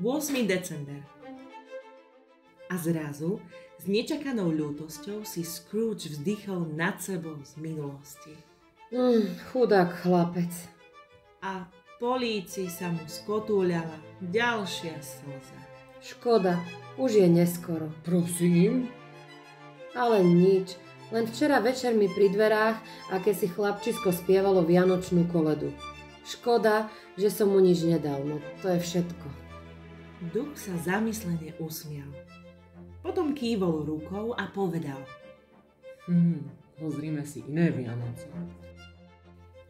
8. december. A zrazu s nečakanou ľútosťou si Scrooge vzdychol nad sebou z minulosti. Chudák chlapec. A po líci sa mu skotúľala ďalšia slza. Škoda, už je neskoro. Prosím? Ale nič, len včera večer mi pri dverách akési chlapčisko spievalo vianočnú koledu. Škoda, že som mu nič nedal, no to je všetko. Duch sa zamyslene usmial. Potom kývol rukou a povedal. Pozrime si iné Vianoce.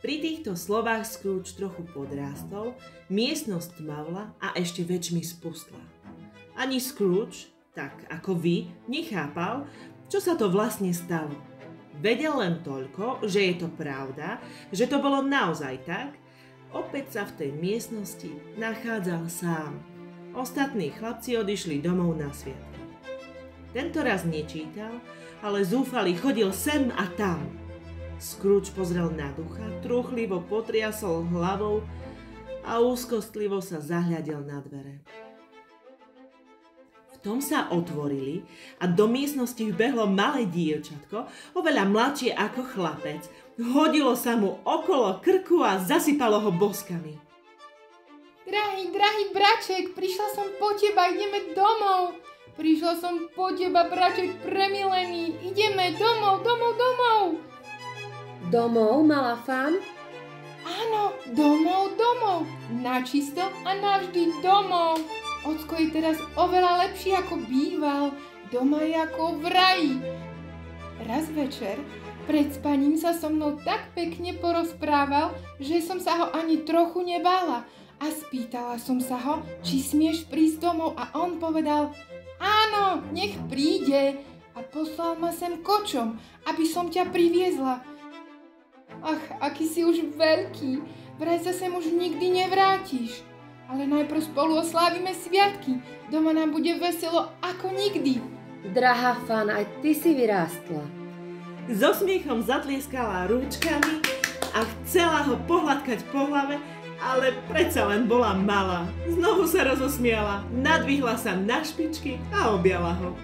Pri týchto slovách Scrooge trochu podrástol, miestnosť tmavla a ešte väčšmi spustla. Ani Scrooge, tak ako vy, nechápal, čo sa to vlastne stalo. Vedel len toľko, že je to pravda, že to bolo naozaj tak. Opäť sa v tej miestnosti nachádzal sám. Ostatní chlapci odišli domov na sviatky. Tento raz nečítal, ale zúfalý chodil sem a tam. Scrooge pozrel na ducha, trúchlivo potriasol hlavou a úzkostlivo sa zahľadel na dvere. V tom sa otvorili a do miestnosti vbehlo malé dievčatko, oveľa mladšie ako chlapec. Hodilo sa mu okolo krku a zasypalo ho boskami. Drahý braček, prišla som po teba, ideme domov. Prišla som po teba, braček premilený, ideme domov. Domov, malá Fan? Áno, domov, načisto a navždy domov. Ocko je teraz oveľa lepší ako býval, doma je ako v raji. Raz večer pred spaním sa so mnou tak pekne porozprával, že som sa ho ani trochu nebála a spýtala som sa ho, či smieš prísť domov a on povedal, áno, nech príde a poslal ma sem kočom, aby som ťa priviezla. Ach, aký si už veľký, vraj sa sem už nikdy nevrátiš. Ale najprv spolu oslávime sviatky, doma nám bude veselo ako nikdy. Drahá Fan, aj ty si vyrástla. So smiechom zatlieskala rúčkami a chcela ho pohľadkať po hlave, ale predsa len bola malá. Znovu sa rozosmiala, nadvihla sa na špičky a objala ho.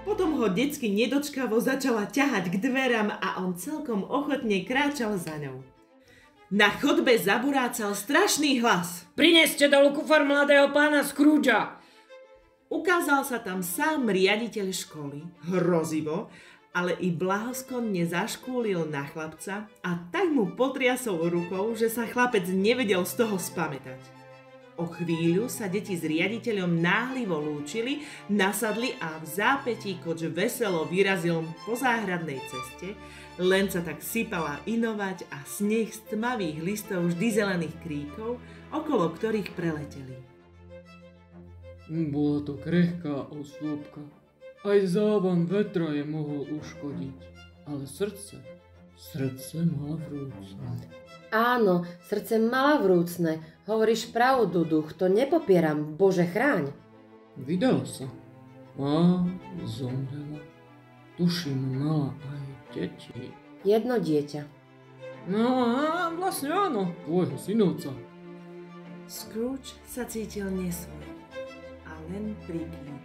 Potom ho detsky nedočkavo začala ťahať k dverám a on celkom ochotne kráčal za ňou. Na chodbe zaburácal strašný hlas. Prineste dolu kufor mladého pána Scroogea. Ukázal sa tam sám riaditeľ školy, hrozivo, ale i blahoskonne zaškúlil na chlapca a tak mu potriasol rukou, že sa chlapec nevedel z toho spamätať. O chvíľu sa deti s riaditeľom náhlivo lúčili, nasadli a v zápätí koč veselo vyrazil po záhradnej ceste, len sa tak sypala inovať a sneh z tmavých listov vždy zelených kríkov, okolo ktorých preleteli. Bola to krehká osôbka. Aj závan vetra je mohol uškodiť. Ale srdce mala vrúcne. Áno, srdce mala vrúcne. Hovoríš pravdu, duch, to nepopieram. Bože, chráň. Vydala sa a zomrela. Tuším, mala aj deti. Jedno dieťa. No a vlastne áno, tvojho synovca. Scrooge sa cítil nesvoj a len prikývol.